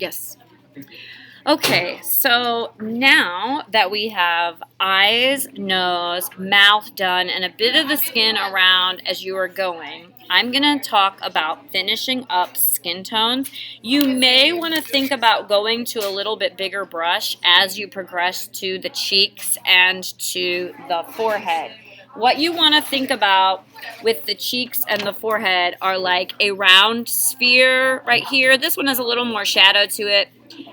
Yes. Okay, so now that we have eyes, nose, mouth done, and a bit of the skin around as you are going, I'm going to talk about finishing up skin tones. You may want to think about going to a little bit bigger brush as you progress to the cheeks and to the forehead. What you want to think about with the cheeks and the forehead are like a round sphere right here. This one has a little more shadow to it.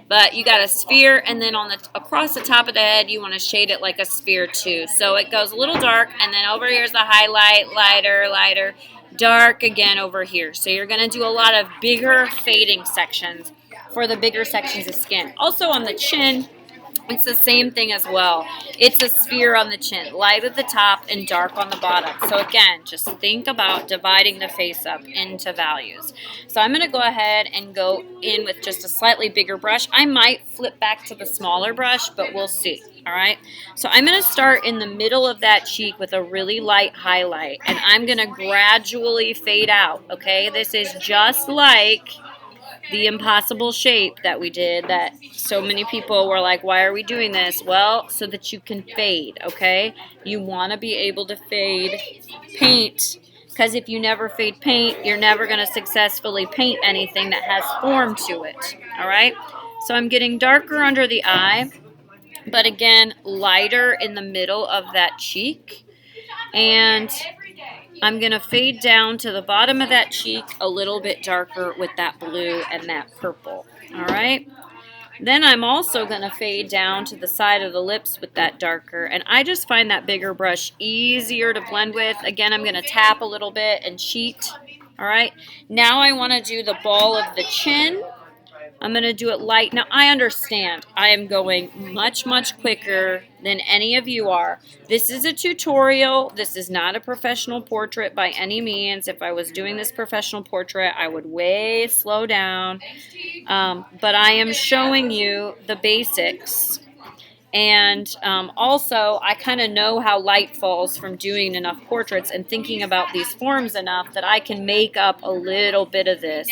But you got a sphere, and then on the across the top of the head, you want to shade it like a sphere too. So it goes a little dark, and then over here is the highlight, lighter, lighter, dark again over here. So you're going to do a lot of bigger fading sections for the bigger sections of skin. Also on the chin, it's the same thing as well. It's a sphere on the chin, light at the top and dark on the bottom. So again, just think about dividing the face up into values. So I'm going to go ahead and go in with just a slightly bigger brush. I might flip back to the smaller brush, but we'll see. All right. So I'm going to start in the middle of that cheek with a really light highlight, and I'm going to gradually fade out. Okay. This is just like the impossible shape that we did that so many people were like, why are we doing this? Well, so that you can fade, okay? You want to be able to fade paint, because if you never fade paint, you're never going to successfully paint anything that has form to it, all right? So I'm getting darker under the eye, but again, lighter in the middle of that cheek. And I'm going to fade down to the bottom of that cheek a little bit darker with that blue and that purple. All right. Then I'm also going to fade down to the side of the lips with that darker. And I just find that bigger brush easier to blend with. Again, I'm going to tap a little bit and cheat. All right. Now I want to do the ball of the chin. I'm going to do it light. Now, I understand I am going much, much quicker than any of you are. This is a tutorial. This is not a professional portrait by any means. If I was doing this professional portrait, I would way slow down. But I am showing you the basics. And also, I kind of know how light falls from doing enough portraits and thinking about these forms enough that I can make up a little bit of this.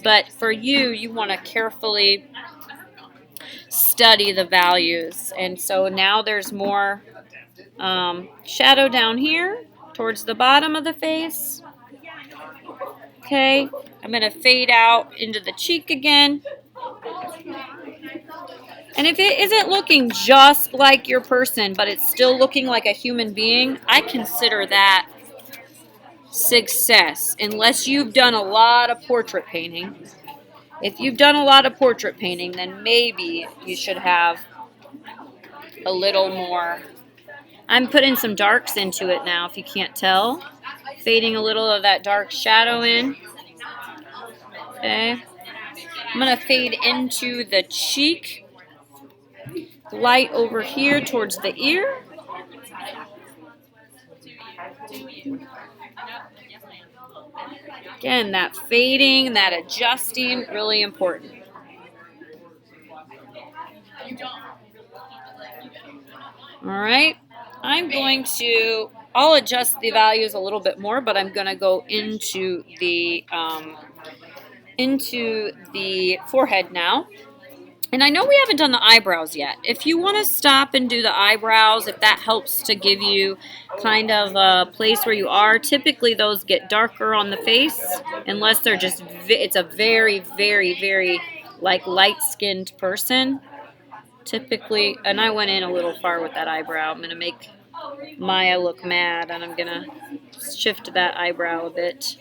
But for you, you want to carefully study the values. And so now there's more shadow down here towards the bottom of the face. Okay, I'm going to fade out into the cheek again. And if it isn't looking just like your person, but it's still looking like a human being, I consider that success, unless you've done a lot of portrait painting. If you've done a lot of portrait painting, then maybe you should have a little more. I'm putting some darks into it now, if you can't tell. Fading a little of that dark shadow in. Okay. I'm going to fade into the cheek. Light over here towards the ear. Again, that fading, that adjusting, really important. All right, I'll adjust the values a little bit more, but I'm going to go into the forehead now. And I know we haven't done the eyebrows yet. If you want to stop and do the eyebrows, if that helps to give you kind of a place where you are, typically those get darker on the face, unless they're just, it's a very, very, very like light-skinned person. Typically, and I went in a little far with that eyebrow. I'm going to make Maya look mad, and I'm going to shift that eyebrow a bit.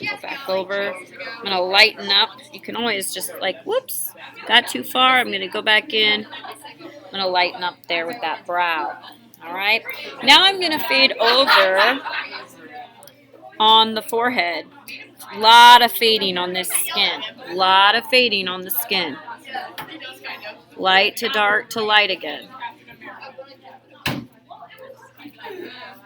Go back over. I'm going to lighten up. You can always just like, whoops, got too far. I'm going to go back in. I'm going to lighten up there with that brow. All right. Now I'm going to fade over on the forehead. A lot of fading on this skin. A lot of fading on the skin. Light to dark to light again.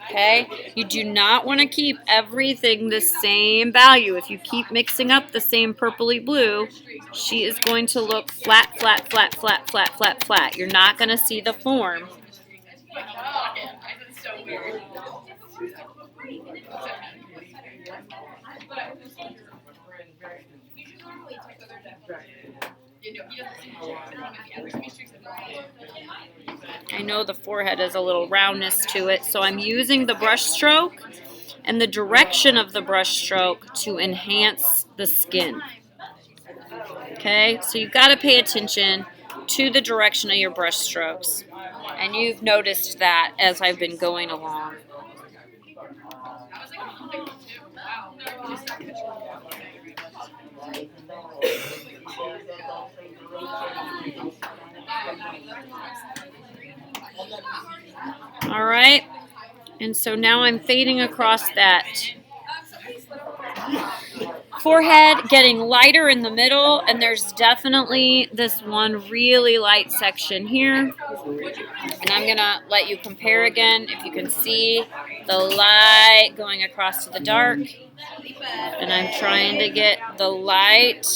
Okay, you do not want to keep everything the same value. If you keep mixing up the same purpley blue, she is going to look flat, flat, flat, flat, flat, flat, flat. You're not going to see the form. know the forehead has a little roundness to it, so I'm using the brush stroke and the direction of the brush stroke to enhance the skin. Okay, so you've got to pay attention to the direction of your brush strokes. And you've noticed that as I've been going along. All right, and so now I'm fading across that forehead, getting lighter in the middle, and there's definitely this one really light section here. And I'm going to let you compare again if you can see the light going across to the dark. And I'm trying to get the light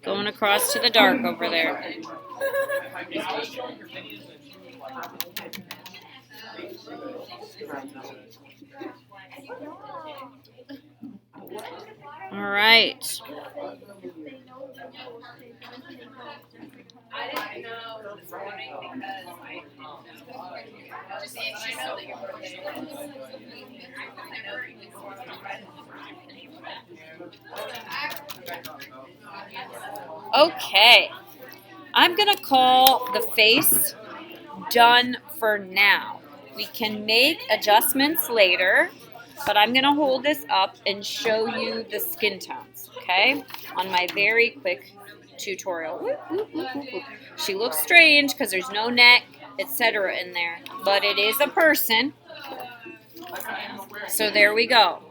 going across to the dark over there. All right. Okay. I'm going to call the face done for now. We can make adjustments later, but I'm going to hold this up and show you the skin tones, okay, on my very quick tutorial. She looks strange because there's no neck, etc. in there, but it is a person. So there we go.